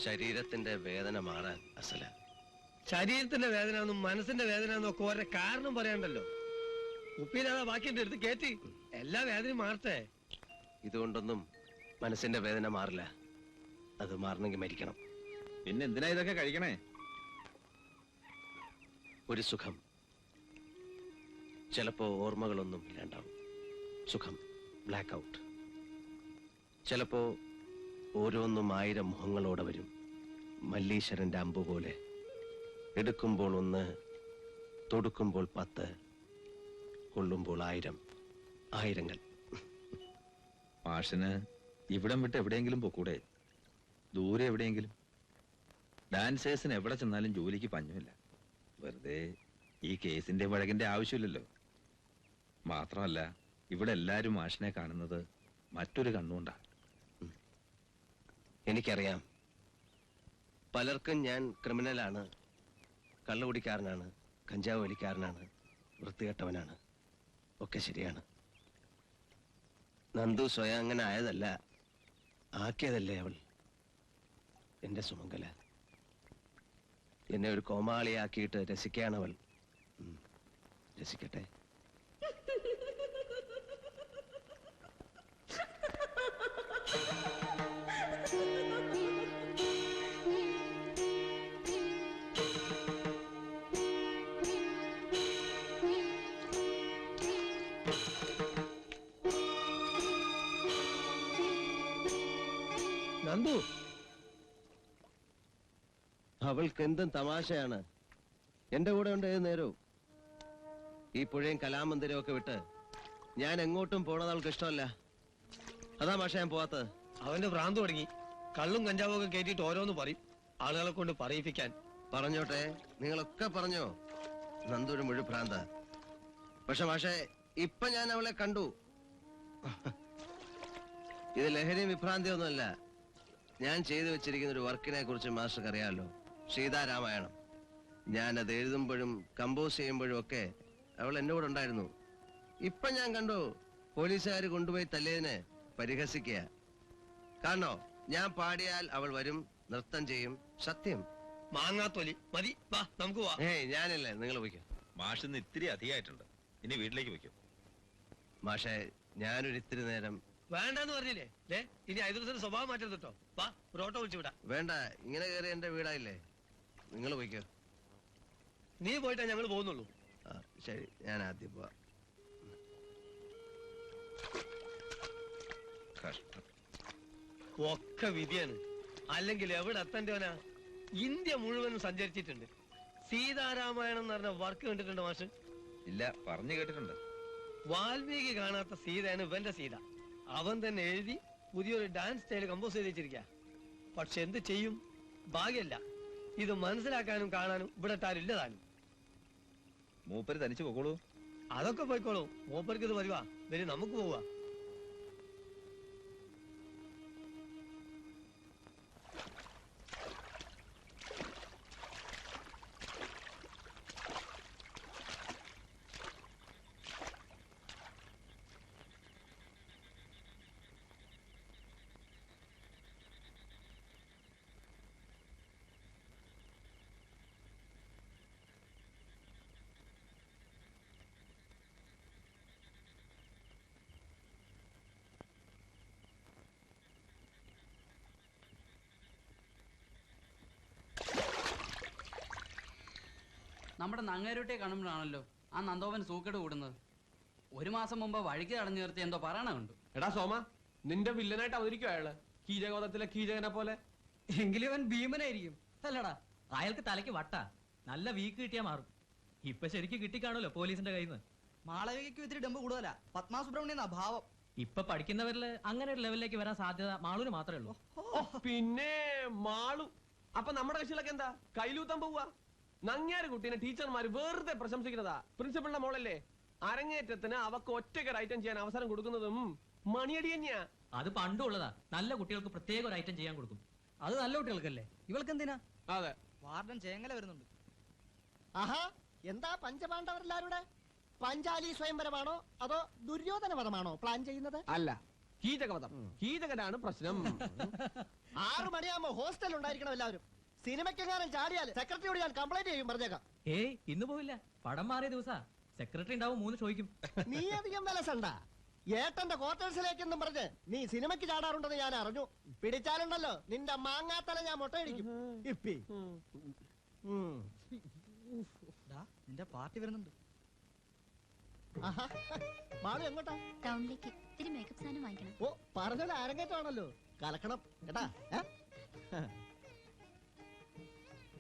ശരീരത്തിന്റെ വേദന മാറാൻ അസല. ശരീരത്തിന്റെ വേദന എന്നും മനസ്സിന്റെ വേദന എന്നും ഒക്കെ ഓരോ കാരണം പറയാണ്ടല്ലോ. ഉപ്പില്ലാതെ ബാക്കിന്റെ അടുത്ത് കേറ്റി എല്ലാ വേദനയും മാറട്ടെ. ഇതുകൊണ്ടൊന്നും മനസ്സിന്റെ വേദന മാറില്ല. അത് മാറണമെങ്കിൽ മരിക്കണം. പിന്നെ എന്തിനാ ഇതൊക്കെ കഴിക്കണേ? ഒരു സുഖം. ചിലപ്പോ ഓർമ്മകളൊന്നും ഇല്ലാണ്ടാവും. സുഖം ബ്ലാക്ക് ഔട്ട്. ചിലപ്പോ ഓരോന്നും 1000 മുഖങ്ങളോടെ വരും. മല്ലീശ്വരന്റെ അമ്പ് പോലെ. എടുക്കുമ്പോൾ 1, തൊടുക്കുമ്പോൾ 10, കൊള്ളുമ്പോൾ 1000. ആയിരങ്ങൾ. മാഷിന് ഇവിടം വിട്ട് എവിടെയെങ്കിലും പോക്കൂടെ? ദൂരെ എവിടെയെങ്കിലും. ഡാൻസേഴ്സിന് എവിടെ ചെന്നാലും ജോലിക്ക് പഞ്ഞമില്ല. വെറുതെ ഈ കേസിന്റെ വഴകിന്റെ ആവശ്യമില്ലല്ലോ. മാത്രമല്ല ഇവിടെ എല്ലാരും മാഷിനെ കാണുന്നത് മറ്റൊരു കണ്ണുകൊണ്ടാ. എനിക്കറിയാം. പലർക്കും ഞാൻ ക്രിമിനലാണ്, കള്ളുകുടിക്കാരനാണ്, കഞ്ചാവ് വലിക്കാരനാണ്, വൃത്തികെട്ടവനാണ്. ഒക്കെ ശരിയാണ്. നന്ദു സ്വയം അങ്ങനെ ആയതല്ല, ആക്കിയതല്ലേ അവൾ. എന്റെ സുമംഗല എന്നെ ഒരു കോമാളിയാക്കിയിട്ട് രസിക്കുകയാണവൾ. രസിക്കട്ടെ. നന്ദു, അവൾക്ക് എന്തും തമാശയാണ്. എന്റെ കൂടെ ഉണ്ട് ഏത് നേരവും. ഈ പുഴയും കലാമന്ദിരവും ഒക്കെ വിട്ട് ഞാൻ എങ്ങോട്ടും പോണത് അവൾക്ക് ഇഷ്ടമല്ല. അതാ മാഷ ഞാൻ പോവാത്തത്. അവന്റെ ഭ്രാന്ത് തുടങ്ങി. കള്ളും കഞ്ചാവും ഒക്കെ കേട്ടിട്ട് ഓരോന്ന് പറയും, ആളുകളെ കൊണ്ട് പറയിപ്പിക്കാൻ. പറഞ്ഞോട്ടെ, നിങ്ങളൊക്കെ പറഞ്ഞോ. നന്ദൂര് മുഴു ഭ്രാന്ത. പക്ഷെ മാഷെ ഇപ്പൊ ഞാൻ അവളെ കണ്ടു. ഇത് ലഹരിയും വിഭ്രാന്തിയൊന്നുമല്ല. ഞാൻ ചെയ്തു വെച്ചിരിക്കുന്ന ഒരു വർക്കിനെ കുറിച്ച് മാസ്റ്റർക്ക് അറിയാമല്ലോ. സീതാരാമായണം. ഞാനത് എഴുതുമ്പോഴും കമ്പോസ് ചെയ്യുമ്പോഴും ഒക്കെ അവൾ എന്റെ കൂടെ ഉണ്ടായിരുന്നു. ഇപ്പൊ ഞാൻ കണ്ടു പോലീസുകാർ കൊണ്ടുപോയി തല്ലിയതിനെ പരിഹസിക്കുക. കാണോ, ഞാൻ പാടിയാൽ അവൾ വരും, നൃത്തം ചെയ്യും. സത്യം. മാങ്ങാത്തൊലി മതി, വാ നമുക്ക് പോവാ. ഞാനല്ലേ, നിങ്ങൾ പോയിക്കോ. മാഷിന്ന് ഇത്തിരി അധികമായിട്ടുണ്ട്. ഇനി വീട്ടിലേക്ക് വയ്ക്കും. മാഷെ ഞാനൊരു ഇത്തിരി നേരം. വേണ്ടെന്ന് പറഞ്ഞില്ലേ? ഇനി 5 ദിവസത്തിന് സ്വഭാവം മാറ്റരുത് കേട്ടോ. വാ, ഒരു ഓട്ടോ വിളിച്ചു വിടാ. വേണ്ട, ഇങ്ങനെ കയറി എന്റെ വീടായില്ലേ. നിങ്ങൾ പോയിക്കോ. നീ പോയിട്ടാ ഞങ്ങൾ പോകുന്നുള്ളൂ. ശരി, ഞാൻ ആദ്യം പോവാ. ഒക്കെ വിധിയാണ്. അല്ലെങ്കിൽ എവിടെ എത്തേണ്ടവനാ? ഇന്ത്യ മുഴുവനും സഞ്ചരിച്ചിട്ടുണ്ട്. സീതാരാമായണം എന്ന് പറഞ്ഞ വർക്ക് കണ്ടിട്ടുണ്ട് മാഷ്? ഇല്ല, പറഞ്ഞു കേട്ടിട്ടുണ്ട്. വാൽമീകി കാണാത്ത സീതയാണ് ഇവന്റെ സീത. അവൻ തന്നെ എഴുതി പുതിയൊരു ഡാൻസ് സ്റ്റൈൽ കമ്പോസ് ചെയ്ത് വെച്ചിരിക്കുക. പക്ഷെ എന്ത് ചെയ്യും? ഭാഗ്യല്ല. ഇത് മനസ്സിലാക്കാനും കാണാനും ഇവിടെ ആരില്ല താനും. മൂപ്പര് തനിച്ച് പോകോളൂ. അതൊക്കെ പോയിക്കോളൂ. മൂപ്പർക്ക് ഇത് വരുവാ. വരും, നമുക്ക് പോവാ. നമ്മുടെ നങ്ങേരുട്ടെ കാണുമ്പോഴാണല്ലോ ആ നന്ദോവൻ സൂക്കേട് കൂടുന്നത്. 1 മാസം മുമ്പ് വഴിക്ക് തടഞ്ഞു നിർത്തി എന്തോ പറയണ കണ്ടു. എടാ സോമ, നിന്റെ വില്ലനായിട്ട് അവതരിക്കും അയാള്. കീചകവധത്തിലെ കീചകനെ പോലെ. എങ്കിലും അവൻ ഭീമനായിരിക്കും. അല്ലടാ, അയാൾക്ക് തലയ്ക്ക് വട്ട. നല്ല വീക്ക് കിട്ടിയാ മാറും. ഇപ്പൊ ശരിക്കും കിട്ടിക്കാണല്ലോ പോലീസിന്റെ കയ്യിൽ നിന്ന്. മാളവികയ്ക്കും ഇത്തിരി ഡമ്പ് കൂടുതലാ. പത്മാ സുബ്രഹ്മണ്യൻ അഭാവം. ഇപ്പൊ പഠിക്കുന്നവരില് അങ്ങനെ ഒരു ലെവലിലേക്ക് വരാൻ സാധ്യത മാളുവിന് മാത്രമേ ഉള്ളൂ. പിന്നെ മാളു. അപ്പൊ നമ്മുടെ കക്ഷികളൊക്കെ എന്താ കയ്യിലൂത്താൻ പോവുക? നങ്ങ്യാര് കുട്ടീനെ ടീച്ചർമാര് വെറുതെ പ്രശംസിക്കുന്നതാ. പ്രിൻസിപ്പളിന്റെ മോളല്ലേ. അരങ്ങേറ്റത്തിന് അവക്ക് ഒറ്റയ്ക്ക് ഒരു ഐറ്റം ചെയ്യാൻ അവസരം കൊടുക്കുന്നതും മണിയടി തന്നെയാ. അത് പണ്ടുള്ളതാ. നല്ല കുട്ടികൾക്ക് പ്രത്യേക ഒരു ഐറ്റം ചെയ്യാൻ കൊടുക്കും. അത് നല്ല കുട്ടികൾക്കല്ലേ. ഇവൾക്ക് എന്തിനാ? അതെ, വാർഡൻ ചേങ്ങല വരുന്നുണ്ട്. ആഹാ, എന്താ പഞ്ചപാണ്ഡവരെല്ലാരുടെ? പഞ്ചാലി സ്വയംവരമാണോ അതോ ദുര്യോധന വധമാണോ പ്ലാൻ ചെയ്യുന്നത്? അല്ല, കീചകവധം കീചകനാണ് പ്രശ്നം. 6 മണിയാകുമ്പോ ഹോസ്റ്റൽ ഉണ്ടായിരിക്കണം എല്ലാവരും. സിനിമയ്ക്കെങ്ങാനും ചാടിയാൽ സെക്രട്ടറിയോട് ഞാൻ കംപ്ലൈന്റ് ചെയ്യും, പറഞ്ഞേക്കാം. ഏയ് ഇന്ന് പോവില്ല, പടം മാറിയ ദിവസാ. സെക്രട്ടറി ഉണ്ടാവും 3 ഷോയ്ക്കും. നീ അധികം വിലസണ്ട. ഏട്ടന്റെ ക്വാർട്ടേഴ്സിലേക്കെന്നും പറഞ്ഞ് നീ സിനിമയ്ക്ക് ചാടാറുണ്ടെന്ന് ഞാൻ അറിഞ്ഞു. പിടിച്ചാലുണ്ടല്ലോ നിന്റെ മാങ്ങാത്തല ഞാൻ മുട്ടയടിക്കും. ഇപ്പി നിന്റെ പാർട്ടി വരുന്നുണ്ട്. ആഹാ. മാളു എങ്ങോട്ടാ? ടൗണിലേക്ക് ഇത്തിരി മേക്കപ്പ് സാധനം വാങ്ങിക്കണം. ഓ, പറഞ്ഞത് അരങ്ങേറ്റമാണല്ലോ. കലക്കണം കേട്ടാ.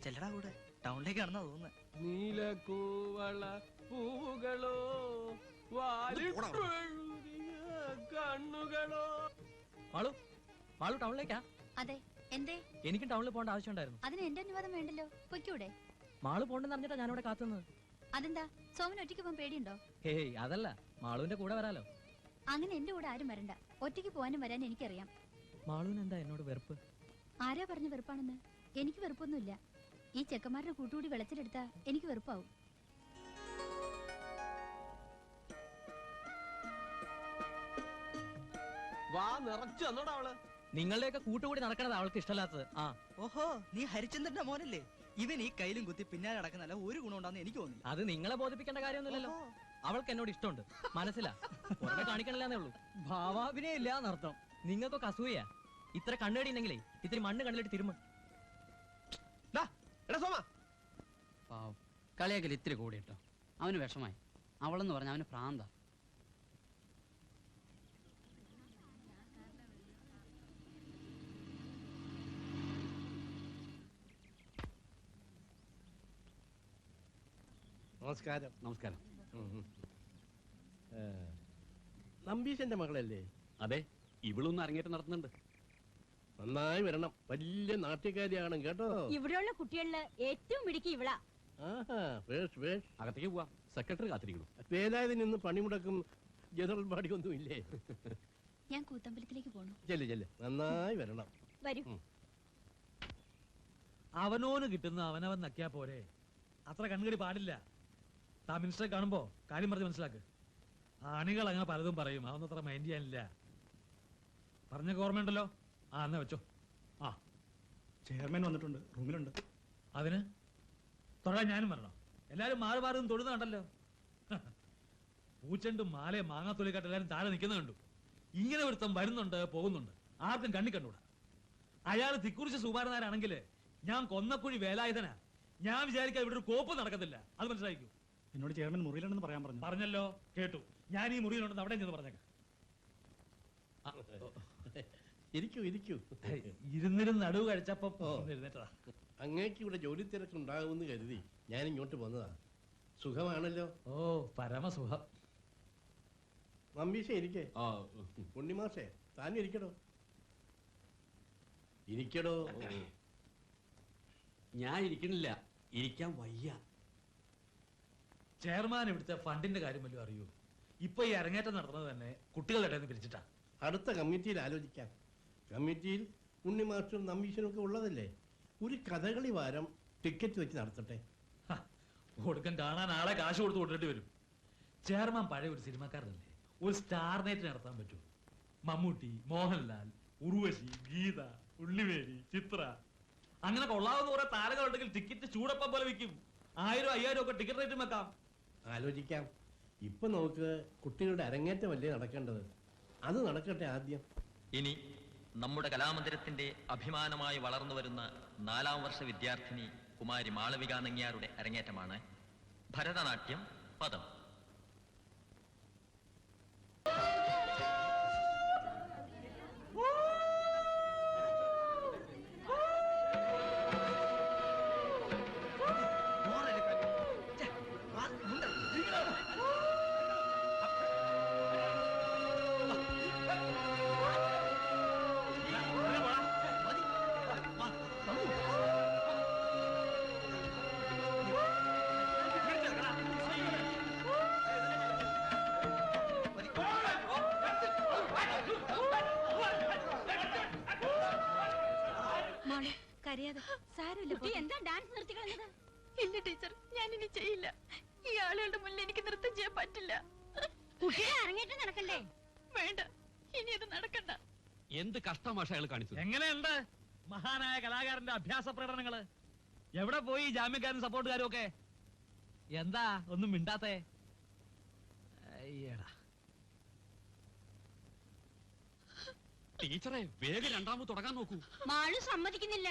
ചെല്ലടാ കൂടെ, ടൗണിലേക്കാണെന്നാ തോന്നുന്നത്. നീലക്കൂവള പൂവുകളോ കണ്ണുകളോ. മാളു മാളു ടൗണിലേക്കാ? അതെ, എന്തേ? എനിക്കും ടൗണിൽ പോകേണ്ട ആവശ്യമുണ്ടായിരുന്നു. അതിന് എന്റെ അനുവാദം വേണ്ടല്ലോ, പൊയ്ക്കൂടെ? മാളു പോണ്ടെന്ന് അറിഞ്ഞിട്ടാ ഞാനിവിടെ കാത്തുന്നത്. അതെന്താ, സോമൻ ഒറ്റയ്ക്ക് പോകാൻ പേടിയുണ്ടോ? ഹേയ് അതല്ല, മാളുവിന്റെ കൂടെ വരാലോ. അങ്ങനെ എന്റെ കൂടെ ആരും വരണ്ട. ഒറ്റയ്ക്ക് പോകാനും വരാൻ എനിക്കറിയാം. മാളുവിന് എന്താ എന്നോട് വെറുപ്പ്? ആരാ പറഞ്ഞ വെറുപ്പാണെന്ന്? എനിക്ക് വെറുപ്പൊന്നുമില്ല. ഈ ചെക്കന്മാരുടെ കൂട്ടുകൂടി വെളച്ചിലെടുത്താ എനിക്ക് വെറുപ്പാവും. വാ നിറച്ചു തന്നോടാ അവള്. നിങ്ങളുടെയൊക്കെ കൂട്ടുകൂടി നടക്കണത് അവൾക്ക് ഇഷ്ടമല്ലാത്തത്. ആ ഓഹോ, നീ ഹരിചന്ദ്രന്റെ മോനല്ലേ? ഇവൻ ഈ കയ്യിലും കുത്തി പിന്നാലെ നടക്കുന്നല്ല ഒരു ഗുണം ഉണ്ടാന്ന് എനിക്ക് തോന്നില്ല. അത് നിങ്ങളെ ബോധിപ്പിക്കേണ്ട കാര്യമൊന്നുമില്ലല്ലോ. ഓഹോ. അവൾക്ക് എന്നോട് ഇഷ്ടമുണ്ട്, മനസ്സിലാ. പുറമെ കാണിക്കണില്ലെന്നേ ഉള്ളൂ. ഭാവാഭിനയം ഇല്ല എന്നർത്ഥം. നിങ്ങൾക്കൊക്കെ അസൂയ. ഇത്ര കണ്ണുകടി ഉണ്ടെങ്കിലേ ഇത്തിരി മണ്ണ് കണ്ണിലിട്ട് തിരുമ. എടാ സോമ, പാവം കളിയാക്കൽ ഇത്തിരി കൂടി കേട്ടോ. അവന് വിഷമായി. അവളെന്ന് പറഞ്ഞ അവന് പ്രാന്ത. നമസ്കാരം. നമസ്കാരം. നമ്പീശന്റെ മകളല്ലേ? അതെ, ഇവളൊന്നും അരങ്ങേറ്റം നടത്തുന്നുണ്ട്. നന്നായി വരണം, വലിയ നാട്യക്കാരിയാണ് കേട്ടോ. ഇവിടെയുള്ള കുട്ടികളില് ഏറ്റവും മിടുക്കി ഇവളാ. ആഹാ, വേഷ് വേഷ്. അകത്തേക്ക് പോവാം, സെക്രട്ടറി കാത്തിരിക്കണം. വേലായുധൻ ഇന്ന് പണിമുടക്കും ജനറൽ ബാഡി ഒന്നും ഇല്ലേ? ഞാൻ കൂത്തമ്പലത്തിലേക്ക് പോണു. ചെല്ല് ചെല്ല്, നന്നായി വരണം. വരൂ. അവനോന് കിട്ടുന്ന അവനവൻ നക്കിയാ പോരെ, അത്ര കണ്ണുകടി പാടില്ല. താ മിനിസ്റ്ററെ കാണുമ്പോ കാര്യം പറഞ്ഞ് മനസ്സിലാക്ക്. ആണികൾ അങ്ങനെ പലതും പറയും, അതൊന്നും അത്ര മൈൻഡ് ചെയ്യാനില്ല. പറഞ്ഞ ഓർമ്മയുണ്ടല്ലോ. ആ എന്നാ വെച്ചോ. ആ ചെയർമാൻ വന്നിട്ടുണ്ട്, റൂമിലുണ്ട്. അതിന് തൊഴാൻ ഞാനും വരണം. എല്ലാരും മാറി മാറി തൊഴുന്ന കണ്ടല്ലോ. പൂച്ചണ്ടും മാലയും മാങ്ങാത്തൊലിക്കാട്ട് എല്ലാരും താഴെ നിൽക്കുന്ന കണ്ടു. ഇങ്ങനെ ഒരുത്തം വരുന്നുണ്ട് പോകുന്നുണ്ട്, ആർക്കും കണ്ണി കണ്ടൂടാ. അയാൾ തിക്കുറിച്ച് സുകുമാരനാരാണെങ്കിൽ ഞാൻ കൊന്നക്കുഴി വേലായുധനാ. ഞാൻ വിചാരിക്കാൻ ഇവിടെ ഒരു കോപ്പ് നടക്കത്തില്ല, അത് മനസ്സിലാക്കൂ. എന്നോട് ചെയർമാൻ മുറിയിലുണ്ടെന്ന് പറയാൻ പറഞ്ഞു. പറഞ്ഞല്ലോ, കേട്ടു. ഞാൻ ഈ മുറിയിലുണ്ടെന്ന് അവിടെ ചെന്ന് പറഞ്ഞേക്കാം. ഇരിക്കൂ ഇരിക്കൂ. ഇരുന്നിരുന്ന് നടുവ് കഴിച്ചപ്പോ എഴുന്നേറ്റതാ. അങ്ങേക്ക് ഇവിടെ ജോലി തിരക്കുണ്ടാകുമെന്ന് കരുതി ഞാൻ ഇങ്ങോട്ട് പോന്നതാ. സുഖമാണല്ലോ? ഓ പരമസുഖം. നമ്പീശ ഇരിക്കേ. ഉണ്ണിമാഷേ താനും ഇരിക്കടോ. ഇരിക്കടോ. ഞാൻ ഇരിക്കണില്ല, ഇരിക്കാൻ വയ്യ. ചെയർമാൻ ഇവിടുത്തെ ഫണ്ടിന്റെ കാര്യം വല്ലതും അറിയൂ? ഇപ്പൊ ഈ അരങ്ങേറ്റം നടത്തുന്നത് തന്നെ കുട്ടികളുടെ ഇടയിൽ നിന്ന് പിരിച്ചിട്ടാ. അടുത്ത കമ്മിറ്റിയിൽ ആലോചിക്കാം. കമ്മിറ്റിയിൽ ഉണ്ണിമാഷും നമ്പീശനും ഒക്കെ ഉള്ളതല്ലേ. ഒരു കഥകളി വാരം ടിക്കറ്റ് വെച്ച് നടത്തട്ടെ. കൊടുക്കാൻ കാണാൻ ആളെ കാശ് കൊടുത്ത് കൊണ്ടിട്ട് വരും. ചെയർമാൻ പഴയ ഒരു സിനിമാക്കാരനല്ലേ, ഒരു സ്റ്റാർ നൈറ്റ് നടത്താൻ പറ്റൂ. മമ്മൂട്ടി, മോഹൻലാൽ, ഉർവശി, ഗീത, ഉള്ളിവേലി, ചിത്ര, അങ്ങനെ കൊള്ളാവുന്ന കുറെ താരങ്ങളുണ്ടെങ്കിൽ ടിക്കറ്റ് ചൂടപ്പം പോലെ വിൽക്കും. 1000, 5000 ഒക്കെ ടിക്കറ്റ് റേറ്റും വെക്കാം. ആലോചിക്കാം. ഇപ്പൊ നമുക്ക് കുട്ടികളുടെ അരങ്ങേറ്റമല്ലേ നടക്കേണ്ടത്, അത് നടക്കട്ടെ ആദ്യം. ഇനി നമ്മുടെ കലാമന്ദിരത്തിന്റെ അഭിമാനമായി വളർന്നു വരുന്ന 4ാം വർഷ വിദ്യാർത്ഥിനി കുമാരി മാളവിക നങ്ങ്യാരുടെ അരങ്ങേറ്റമാണ്. ഭരതനാട്യം പദം. എന്താ ഡാൻസ് നിർത്തിക്കളഞ്ഞത്? ഇല്ല ടീച്ചർ, ഞാൻ ഇനി ചെയ്യില്ല. ഈ ആളുകളുടെ മുന്നിൽ എനിക്ക് നൃത്തം ചെയ്യാൻ പറ്റില്ല. കുട്ടിയെ അരങ്ങേറ്റം നടക്കണ്ടേ? വേണ്ട, ഇനി ഇത് നടക്കണ്ട. എന്ത് കഷ്ടമാഷ അയാൾ കാണിച്ചത്? എങ്ങനെയുണ്ട് മഹാനായ കലാകാരന്റെ അഭ്യാസ പ്രകടനങ്ങള്? എവിടെ പോയി ജാമ്യക്കാരും സപ്പോർട്ടുകാരും ഒക്കെ? എന്താ ഒന്നും മിണ്ടാത്തേ? അയ്യടാ. ടീച്ചറെ വേഗം രണ്ടാമത് തുടങ്ങാൻ നോക്കൂ. മാളു സമ്മതിക്കുന്നില്ല.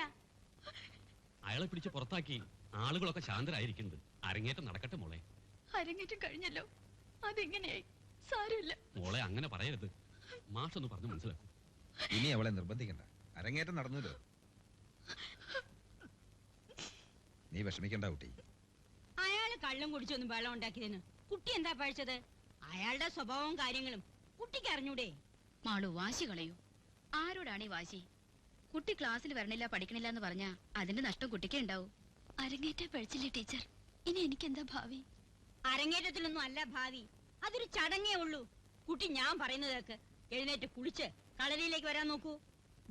അയാളെ പിടിച്ച് പുറത്താക്കി ആളുകളൊക്കെ ശാന്തരായിരിക്കുന്നത്. അരങ്ങേറ്റം നടക്കട്ടെ മോളെ. അരങ്ങേറ്റം കഴിഞ്ഞല്ലോ, അതെങ്ങനെയായി? സാരമില്ല മോളെ, അങ്ങനെ പറയരുത്. മാഷൊന്ന് പറഞ്ഞു മനസ്സിലാക്കൂ. ഇനി അവളെ നിർബന്ധിക്കണ്ട. അരങ്ങേറ്റം നടന്നല്ലോ. നീ വിഷമിക്കണ്ട കുട്ടി. അയാള് കള്ളം കുടിച്ചൊന്നും വെള്ളം ഉണ്ടാക്കിയതിന് കുട്ടി എന്താ പഴിച്ചത്? അയാളുടെ സ്വഭാവവും കാര്യങ്ങളും കുട്ടിക്ക് അറിഞ്ഞൂടെ? മാളു വാശി കളയൂ. ആരോടാണ് ഈ വാശി? കുട്ടി ക്ലാസ്സിൽ വരണില്ല, പഠിക്കണില്ല എന്ന് പറഞ്ഞാ അതിന്റെ നഷ്ടം കുട്ടിക്കേ ഉണ്ടാവൂ. അരങ്ങേറ്റം പഴിച്ചില്ലേ ടീച്ചർ, ഇനി എനിക്കെന്താ ഭാവി? അരങ്ങേറ്റത്തിലൊന്നും അല്ല ഭാവി, അതൊരു ചടങ്ങേ ഉള്ളൂ. കുട്ടി ഞാൻ പറയുന്നത് കേക്ക്. എഴുന്നേറ്റ് കുളിച്ച് കളരിയിലേക്ക് വരാൻ നോക്കൂ.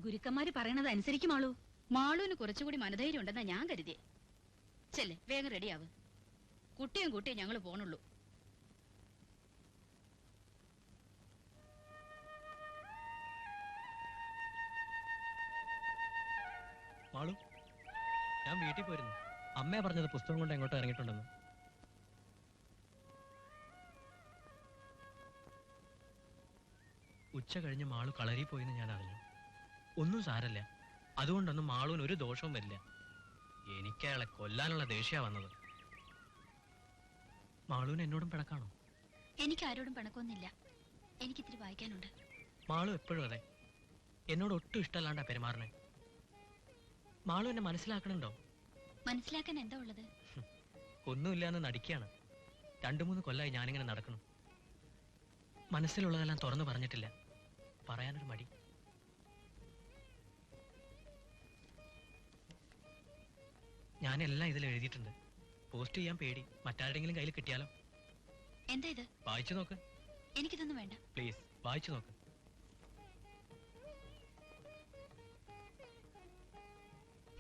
ഗുരുക്കന്മാര് പറയണത് അനുസരിക്കും മാളു. മാളുവിന് കുറച്ചുകൂടി മനധൈര്യം ഉണ്ടെന്നാ ഞാൻ കരുതിയേ. ചെല്ലേ, വേഗം റെഡിയാവ്. കുട്ടിയും കുട്ടിയും ഞങ്ങൾ പോണുള്ളൂ. മാളു, ഞാൻ വീട്ടിൽ പോയിരുന്നു. അമ്മയെ പറഞ്ഞത് പുസ്തകം കൊണ്ട് എങ്ങോട്ടോ ഇറങ്ങിയിട്ടുണ്ടെന്ന്. ഉച്ച കഴിഞ്ഞ് മാളു കളരി പോയിന്ന് ഞാൻ അറിഞ്ഞു. ഒന്നും സാരല്ല, അതുകൊണ്ടൊന്നും മാളുവിന് ഒരു ദോഷവും വരില്ല. എനിക്ക് അയാളെ കൊല്ലാനുള്ള ദേഷ്യ വന്നത്. മാളുവിന് എന്നോടും പിണക്കാണോ? എനിക്ക് ആരോടും പിണക്കൊന്നുമില്ല. എനിക്കിത്തിരി വായിക്കാനുണ്ട്. മാളു എപ്പോഴും അതെ, എന്നോട് ഒട്ടും ഇഷ്ടമല്ലാണ്ടാ പെരുമാറണേ. മാളു എന്നെ മനസ്സിലാക്കണുണ്ടോ? മനസ്സിലാക്കാൻ എന്താ ഉള്ളത്? ഒന്നുമില്ലാന്ന് നടിക്കുകയാണ്. 2-3 കൊല്ലായി ഞാനിങ്ങനെ നടക്കണം. മനസ്സിലുള്ളതെല്ലാം തുറന്നു പറഞ്ഞിട്ടില്ല. പറയാനൊരു മടി. ഞാനെല്ലാം ഇതിൽ എഴുതിയിട്ടുണ്ട്. പോസ്റ്റ് ചെയ്യാൻ പേടി. മറ്റാരുടെങ്കിലും കയ്യിൽ കിട്ടിയാലോ? എന്താ ഇത്? വായിച്ചു നോക്ക്. എനിക്കിതൊന്നും വേണ്ട. പ്ലീസ് വായിച്ചു നോക്ക്.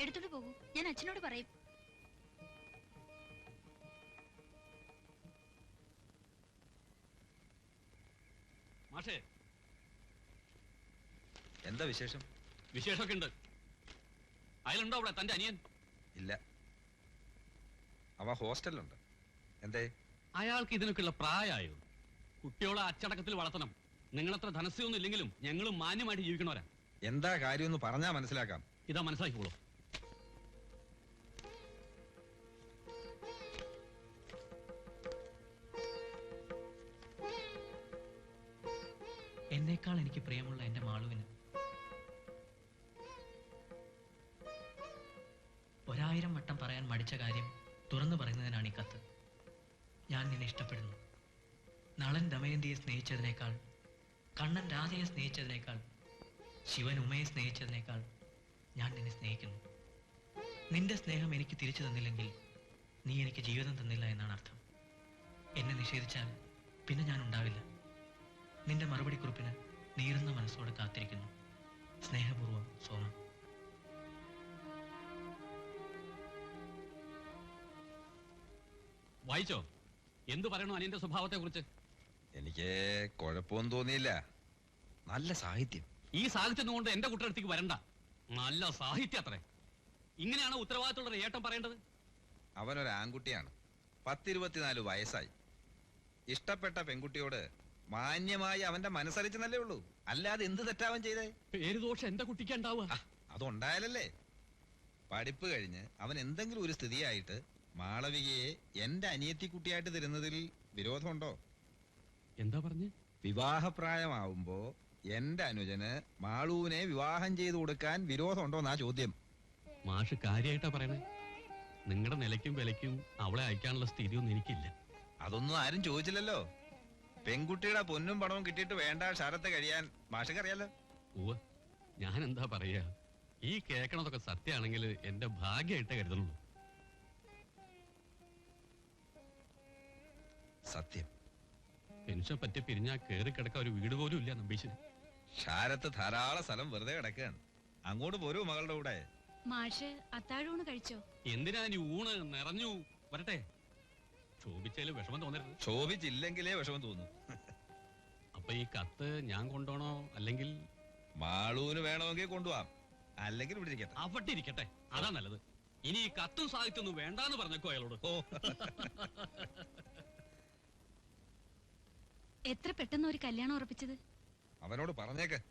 എടുത്തോണ്ട് പോകൂ, ഞാൻ അച്ഛനോട് പറയും. മാഷേ, എന്താ വിശേഷം? വിശേഷമൊക്കെ ഉണ്ട്. അയാളുണ്ടോ അവിടെ, തന്റെ അനിയൻ? ഇല്ല, അവ ഹോസ്റ്റലിലുണ്ട്. എന്തേ? അയാൾക്ക് ഇതിനൊക്കെയുള്ള പ്രായമായോ? കുട്ടികളെ അച്ചടക്കത്തിൽ വളർത്തണം. നിങ്ങളത്ര ധനസ്യൊന്നും ഇല്ലെങ്കിലും ഞങ്ങളും മാന്യമായിട്ട് ജീവിക്കണവരാ. എന്താ കാര്യമൊന്ന് പറഞ്ഞാ മനസ്സിലാക്കാം. ഇതാ മനസ്സിലാക്കിക്കോളൂ. എന്നേക്കാൾ എനിക്ക് പ്രിയമുള്ള എന്റെ മാളുവിന് 1000 വട്ടം പറയാൻ മടിച്ച കാര്യം തുറന്നു പറയുന്നതിനാണ് ഈ കത്ത്. ഞാൻ നിന്നെ ഇഷ്ടപ്പെടുന്നു. നളൻ ദമയന്തിയെ സ്നേഹിച്ചതിനേക്കാൾ, കണ്ണൻ രാധയെ സ്നേഹിച്ചതിനേക്കാൾ, ശിവൻ ഉമയെ സ്നേഹിച്ചതിനേക്കാൾ ഞാൻ നിന്നെ സ്നേഹിക്കുന്നു. നിന്റെ സ്നേഹം എനിക്ക് തിരിച്ചു തന്നില്ലെങ്കിൽ നീ എനിക്ക് ജീവിതം തന്നില്ല എന്നാണ് അർത്ഥം. എന്നെ നിഷേധിച്ചാൽ പിന്നെ ഞാൻ ഉണ്ടാവില്ല. നിന്റെ മറുപടി കുറിപ്പിന് നീറുന്ന മനസ്സോടെ കാത്തിരിക്കുന്നു. സ്നേഹപൂർവ്വം, സോമൻ. വായിച്ചോ? എന്തു പറയണോ അനിയന്റെ സ്വഭാവത്തെ കുറിച്ച്? എനിക്ക് കുഴപ്പമൊന്നും തോന്നിയില്ല. നല്ല സാഹിത്യം. ഈ സാഹിത്യം കൊണ്ട് എന്റെ കുട്ടിയടുത്തേക്ക് വരണ്ട. നല്ല സാഹിത്യം അത്രേ. ഇങ്ങനെയാണ് ഉത്തരവാദിത്തമുള്ള ഏട്ടൻ പറയേണ്ടത്. അവനൊരു ആൺകുട്ടിയാണ്. 10-24 വയസ്സായി. ഇഷ്ടപ്പെട്ട പെൺകുട്ടിയോട് മാന്യമായി അവന്റെ മനസ്സറിച്ചെന്നല്ലേ ഉള്ളൂ. അല്ലാതെ എന്ത് തെറ്റാവൻ ചെയ്തേ? പേര് ദോഷം എന്റെ കുട്ടിക്ക് ഉണ്ടാവുക. അതുണ്ടായാലല്ലേ. പഠിപ്പ് കഴിഞ്ഞ് അവൻ എന്തെങ്കിലും ഒരു സ്ഥിതിയായിട്ട് മാളവികയെ എന്റെ അനിയത്തി കുട്ടിയായിട്ട് തരുന്നതിൽ വിരോധമുണ്ടോ? എന്താ പറഞ്ഞ്? വിവാഹപ്രായമാവുമ്പോ എന്റെ അനുജന് മാളൂവിനെ വിവാഹം ചെയ്തു കൊടുക്കാൻ വിരോധമുണ്ടോന്നാ ചോദ്യം. മാഷ് കാര്യമായിട്ടാ പറയണേ. നിങ്ങളുടെ നിലയ്ക്കും വിലയ്ക്കും അവളെ അയക്കാനുള്ള സ്ഥിതിയൊന്നും എനിക്കില്ല. അതൊന്നും ആരും ചോദിച്ചില്ലല്ലോ. പെൺകുട്ടിയുടെ പൊന്നും പണവും കിട്ടിയിട്ട് വേണ്ട ഷാരത്ത് കഴിയാൻ മാഷക്കറിയാലോ. ഉവ്വ്, ഞാൻ എന്താ പറയാ. ഈ കേക്കണതൊക്കെ സത്യമാണെങ്കിൽ എന്റെ ഭാഗ്യമായിട്ടേ കരുതുള്ളൂ. സത്യം. പെൻഷൻ പറ്റി പിരിഞ്ഞാ കേറി കിടക്കാൻ ഒരു വീട് പോലും ഇല്ല നമ്പീശന്. ഷാരത്ത് ധാരാളം സ്ഥലം വെറുതെ കിടക്കുകയാണ്. അങ്ങോട്ട് പോരൂ മകളുടെ കൂടെ. മാഷ് അത്താഴൂണ് കഴിച്ചോ? എന്തിനാ നീ ഊണ് നിറഞ്ഞു വരട്ടെ. ശോഭിച്ചതില് വിഷമം തോന്നരുത്. ശോഭിച്ചില്ലെങ്കിലേ വിഷമം തോന്നും. അപ്പൊ ഈ കത്ത് ഞാൻ കൊണ്ടുപോണോ അല്ലെങ്കിൽ മാളൂന് വേണമെങ്കിൽ കൊണ്ടുപോവാം, അല്ലെങ്കിൽ ഇവിടെ ഇരിക്കട്ടെ. അവിടെ ഇരിക്കട്ടെ, അതാ നല്ലത്. ഇനി ഈ കത്തും സാഹിത്യൊന്നും വേണ്ടാന്ന് പറഞ്ഞേക്കോ അയാളോട്. ഓ എത്ര പെട്ടെന്ന് ഒരു കല്യാണം ഉറപ്പിച്ചത്? അവനോട് പറഞ്ഞേക്ക്,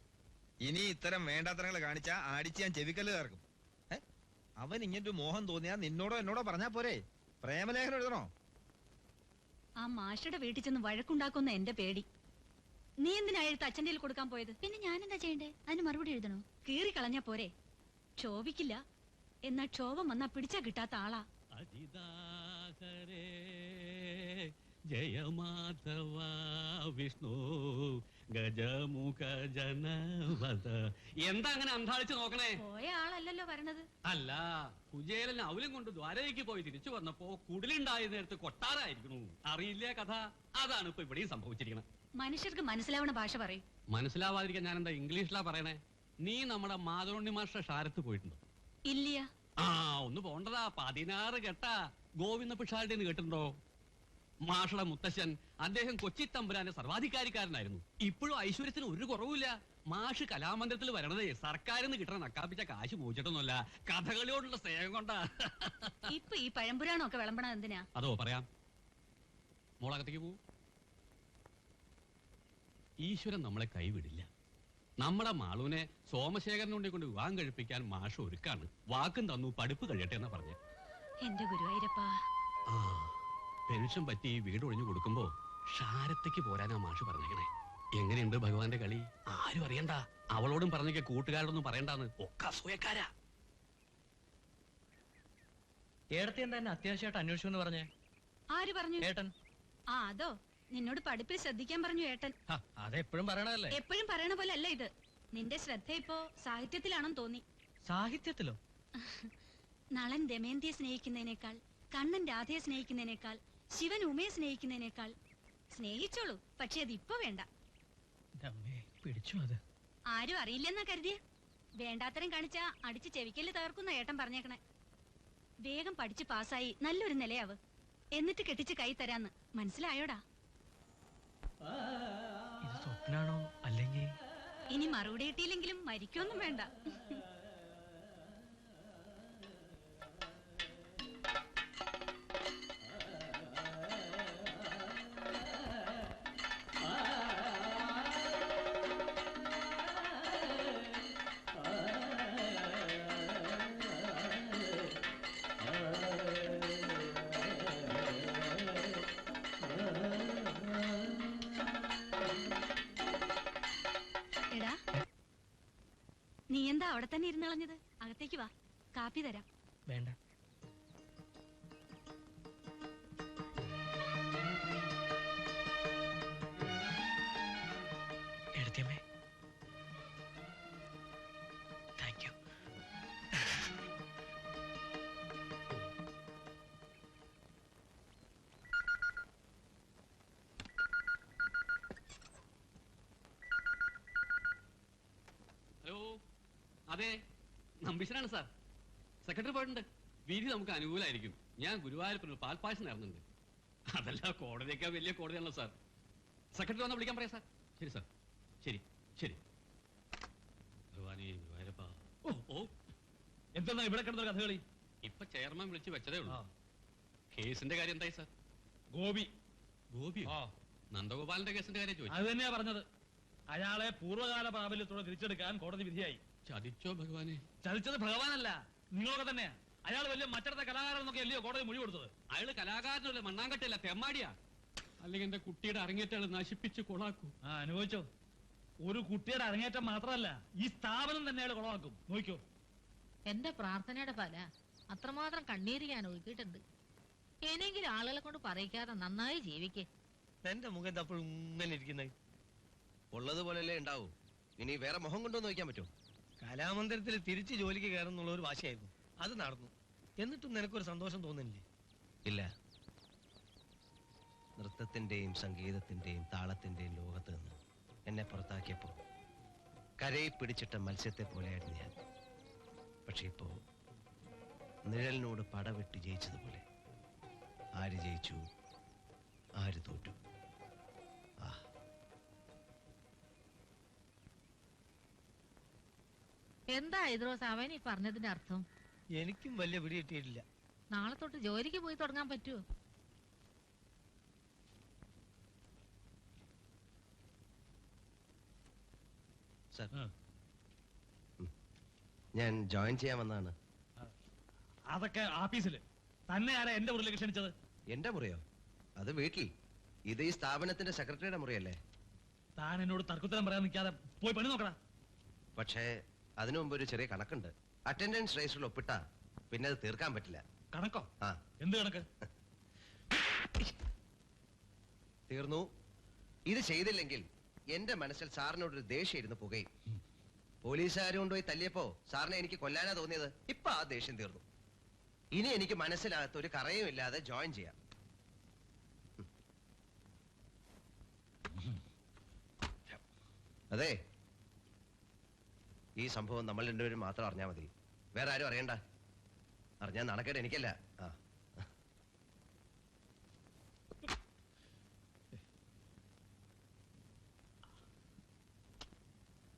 ഇനി ഇത്തരം വേണ്ടാത്തരങ്ങൾ കാണിച്ചാ അടിച്ച് ഞാൻ ചെവിക്കല്ല് ചേർക്കും. അവൻ ഇങ്ങനൊരു മോഹം തോന്നിയാ നിന്നോടോ എന്നോടോ പറഞ്ഞാ പോരെ? പ്രേമലേഖനം എഴുതണോ? ആ മാഷയുടെ വീട്ടിൽ ചെന്ന് വഴക്കുണ്ടാക്കുന്ന എന്റെ പേടി. നീ എന്തിനാ എഴുത്ത് അച്ഛൻ്റെ കയ്യിൽ കൊടുക്കാൻ പോയത്? പിന്നെ ഞാൻ എന്താ ചെയ്യണ്ടേ? അതിന് മറുപടി എഴുതണോ? കീറി കളഞ്ഞാ പോരെ? ക്ഷോഭിക്കില്ല, എന്നാ ക്ഷോഭം വന്നാ പിടിച്ചാ കിട്ടാത്ത ആളാ. ജയ മാധവ വിഷ്ണു ഗജമുഖ ജനവദ. എന്താ അങ്ങനെ അന്താളിച്ച് നോക്കണേ? പോയ ആളല്ലല്ലോ വരണത്. അല്ല, കുചേലൻ അവലും കൊണ്ട് ദ്വാരകയ്ക്ക് പോയി തിരിച്ചു വന്നപ്പോ കുടിലുണ്ടായ നേരത്ത് കൊട്ടാരായിരിക്കണു. അറിയില്ലേ കഥ? അതാണ് ഇപ്പൊ ഇവിടെയും സംഭവിച്ചിരിക്കുന്നത്. മനുഷ്യർക്ക് മനസ്സിലാവണ ഭാഷ പറയും. മനസ്സിലാവാതിരിക്കാൻ ഞാൻ എന്താ ഇംഗ്ലീഷിലാ പറയണേ? നീ നമ്മുടെ മാധവണ്ണി മാഷ്ട ക്ഷാരത്ത് പോയിട്ടുണ്ടോ? ഇല്ല. ആ, ഒന്ന് പോണ്ടതാ. 16 കെട്ടാ ഗോവിന്ദ പിഷാരുടെ കേട്ടിട്ടുണ്ടോ? മാഷയുടെ മുത്തശ്ശൻ, അദ്ദേഹം കൊച്ചി തമ്പുരാന്റെ സർവാധികാരിക്കാരനായിരുന്നു. ഇപ്പോഴും ഐശ്വര്യത്തിന് ഒരു കുറവുമില്ല. മാഷ് കലാമന്ദിരത്തിൽ വരണതേ സർക്കാരിൽ നിന്ന് കിട്ടണ നക്കാപ്പിച്ച കാശ് മോചിട്ടൊന്നുമല്ല, കഥകളിയോടുള്ള സ്നേഹം കൊണ്ടാ. ഇപ്പൊ ഈ പഴംപുരാണമൊക്കെ വിളമ്പണ എന്തിനാ? അതോ പറയാം. മോളകത്തേക്ക് പോ. ഈശ്വരൻ നമ്മളെ കൈവിടില്ല. നമ്മുടെ മാളൂനെ സോമശേഖരനെ കൊണ്ട് വിവാഹം കഴിപ്പിക്കാൻ മാഷ് ഒരുക്കാണ്. വാക്കും തന്നു, പഠിപ്പ് കഴിയട്ടെ എന്നാ പറഞ്ഞു. എന്റെ ഗുരുവായൂരപ്പാ. ആ, പെൻഷൻ പറ്റി വീട് ഒഴിഞ്ഞു കൊടുക്കുമ്പോ ക്ഷാരത്തേക്ക് പോരാനാ മാഷ് പറഞ്ഞേക്കണേ. എങ്ങനെയുണ്ട് ഭഗവാന്റെ കളി? ആരും അറിയണ്ട. അവളോടും പറഞ്ഞേക്ക, കൂട്ടുകാരോടൊന്നും പറയണ്ടാന്ന്. ഒക്കെ അസൂയക്കാരാ. ഏടത്തി എന്താ എന്നെ അത്യാവശ്യമായിട്ട് അന്വേഷിച്ചു എന്ന് പറഞ്ഞേ? ആര് പറഞ്ഞു? ഏട്ടൻ. ആ, അതോ, നിന്നോട് പഠിപ്പിൽ ശ്രദ്ധിക്കാൻ പറഞ്ഞു ഏട്ടൻ. അതെപ്പോഴും പറയണതല്ലേ? എപ്പോഴും പറയണ പോലെ അല്ല ഇത്. നിന്റെ ശ്രദ്ധ ഇപ്പോ സാഹിത്യത്തിലാണെന്ന് തോന്നി. സാഹിത്യത്തിലോ? നളൻ ദമയന്തിയെ സ്നേഹിക്കുന്നതിനേക്കാൾ, കണ്ണൻ രാധയെ സ്നേഹിക്കുന്നതിനേക്കാൾ, ശിവൻ ഉമയെ സ്നേഹിക്കുന്നതിനേക്കാൾ സ്നേഹിച്ചോളൂ, പക്ഷെ അത് ഇപ്പൊ വേണ്ട. പിടിച്ചു അത്. ആരും അറിയില്ലെന്നാ കരുതിയ? വേണ്ടാത്തരം കാണിച്ചാ അടിച്ച് ചെവിക്കല് തകർക്കുന്ന ഏട്ടൻ പറഞ്ഞേക്കണേ. വേഗം പഠിച്ച് പാസ്സായി നല്ലൊരു നിലയാവ്, എന്നിട്ട് കെട്ടിച്ച് കൈ തരാന്ന്. മനസ്സിലായോടാ? ഇത് സ്വപ്നാണോ അല്ലെങ്കിൽ? ഇനി മറുപടി കിട്ടിയില്ലെങ്കിലും മരിക്കൊന്നും വേണ്ട. എടാ, നീ എന്താ അവിടെ തന്നെ ഇരുന്നളഞ്ഞത്? അകത്തേക്ക് വാ, കാപ്പി തരാം. വേണ്ട. എടുത്തിയമ്മേ, താങ്ക് യു. ഹലോ, അതെ, നമ്പീശനാണ് സാർ. സെക്രട്ടറി പോയിട്ടുണ്ട്. വിധി നമുക്ക് അനുകൂലമായിരിക്കും. ഞാൻ ഗുരുവായൂരപ്പന് പാൽപ്പായസം നേർന്നുണ്ട്. അതല്ല, കോടതിയൊക്കെ വലിയ കോടതിയാണല്ലോ സാർ. സെക്രട്ടറി വന്ന് വിളിക്കാൻ പറയാം സാർ. ശരി സാർ, ശരി ശരി. ഭഗവാനേ, ഗുരുവായൂരപ്പാ. ഓ ഓ, എന്താ ഇവിടെ കിടന്ന കഥകളി? ഇപ്പൊ ചെയർമാൻ വിളിച്ച് വെച്ചതേ ഉള്ളൂ. കേസിന്റെ കാര്യം എന്തായി സാർ? ഗോപി. ഗോപിയോ? നന്ദഗോപാലിന്റെ കേസിന്റെ കാര്യം ചോദിച്ചു. അത് തന്നെയാ പറഞ്ഞത്. അയാളെ പൂർവ്വകാല പ്രാബല്യത്തോടെ തിരിച്ചെടുക്കാൻ കോടതി വിധിയായി. ചതിച്ചോ ഭഗവാനെ? ചതിച്ചത് ഭഗവാനല്ല, നിങ്ങളൊക്കെ തന്നെയാ. അയാൾ വലിയ മറ്റടുത്ത കലാകാരനൊക്കെ അല്ലയോ കോടതി മൊഴി കൊടുത്തത്? അയാള് കലാകാരനല്ല, മണ്ണാങ്കട്ടല്ല, തെമ്മാടിയാ. അല്ലെങ്കിൽ എന്റെ കുട്ടിയുടെ അരങ്ങേറ്റം നശിപ്പിച്ച് കൊളാക്കൂ. ആ, അനുഭവിച്ചോ. ഒരു കുട്ടിയുടെ അരങ്ങേറ്റം മാത്രമല്ല, ഈ സ്ഥാപനം തന്നെ അയാൾ കൊളവാക്കും. നോക്കിയോ. എന്റെ പ്രാർത്ഥനയുടെ ഫല അത്രമാത്രം കണ്ണീര് ഞാൻ ഒഴുക്കിയിട്ടുണ്ട്. ഇനിയെങ്കിലും ആളുകളെ കൊണ്ട് പറയിക്കാതെ നന്നായി ജീവിക്കേ. എന്റെ മുഖം അപ്പോഴും ഇങ്ങനെ ഇരിക്കുന്നത് ഉള്ളതുപോലെയല്ലേ ഉണ്ടാവൂ. ഇനി വേറെ മുഖം കൊണ്ടുവന്ന് വയ്ക്കാൻ പറ്റുമോ? കലാമന്ദിരത്തിൽ തിരിച്ച് ജോലിക്ക് കയറുന്നുള്ള ഒരു വാശിയായിരുന്നു. അത് നടന്നു. എന്നിട്ടും നിനക്കൊരു സന്തോഷം തോന്നുന്നില്ലേ? ഇല്ല. നൃത്തത്തിന്റെയും സംഗീതത്തിന്റെയും താളത്തിന്റെയും ലോകത്ത് നിന്ന് എന്നെ പുറത്താക്കിയപ്പോ കരയിൽ പിടിച്ചിട്ട മത്സ്യത്തെ പോലെയായിരുന്നു ഞാൻ. പക്ഷെ ഇപ്പോ നിഴലിനോട് പടവെട്ടി ജയിച്ചതുപോലെ. ആര് ജയിച്ചു, ആര് തോറ്റു? ആ, എന്താ ഇദ്രോസ് അവൻ ഈ പറഞ്ഞതിന്റെ അർത്ഥം? എനിക്കും വലിയ പിടി കിട്ടിയിട്ടില്ല. നാളെ തൊട്ട് ജോലിക്ക് പോയി തുടങ്ങാൻ പറ്റുമോ? സർ, ഞാൻ ജോയിൻ ചെയ്യാൻ വന്നതാണ്. അതൊക്കെ ആഫീസില് തന്നെ ആരാ എന്റെ മുറിയിലേക്ക് ക്ഷണിച്ചത്? എന്റെ മുറിയോ? അത് വീട്ടിൽ. ഇത് ഈ സ്ഥാപനത്തിന്റെ സെക്രട്ടറിയുടെ മുറിയല്ലേ? താൻ എന്നോട് തർക്കുത്തരം പറയാൻ നിൽക്കാതെ പോയി പണി നോക്കടാ. പക്ഷേ അതിനു മുമ്പ് ഒരു ചെറിയ കണക്കുണ്ട്. അറ്റൻഡൻസ് രജിസ്റ്ററിൽ ഒപ്പിട്ടാ പിന്നെ അത് തീർക്കാൻ പറ്റില്ല. കണക്കോ? ആ. എന്ത് കണക്ക്? തീർന്നു. ഇത് ചെയ്തില്ലെങ്കിൽ എന്റെ മനസ്സിൽ സാറിനോടൊരു ദേഷ്യം ഇരുന്ന് പുകയും. പോലീസുകാർ കൊണ്ടുപോയി തല്ലിയപ്പോ സാറിനെ എനിക്ക് കൊല്ലാനാ തോന്നിയത്. ഇപ്പൊ ആ ദേഷ്യം തീർന്നു. ഇനി എനിക്ക് മനസ്സിനകത്ത് ഒരു കറയും ഇല്ലാതെ ജോയിൻ ചെയ്യാം. അതെ, ഈ സംഭവം നമ്മൾ രണ്ടുപേരും മാത്രം അറിഞ്ഞാൽ മതി. വേറെ ആരും അറിയണ്ട. അറിഞ്ഞാൽ നടക്കേണ്ട എനിക്കല്ല. ആ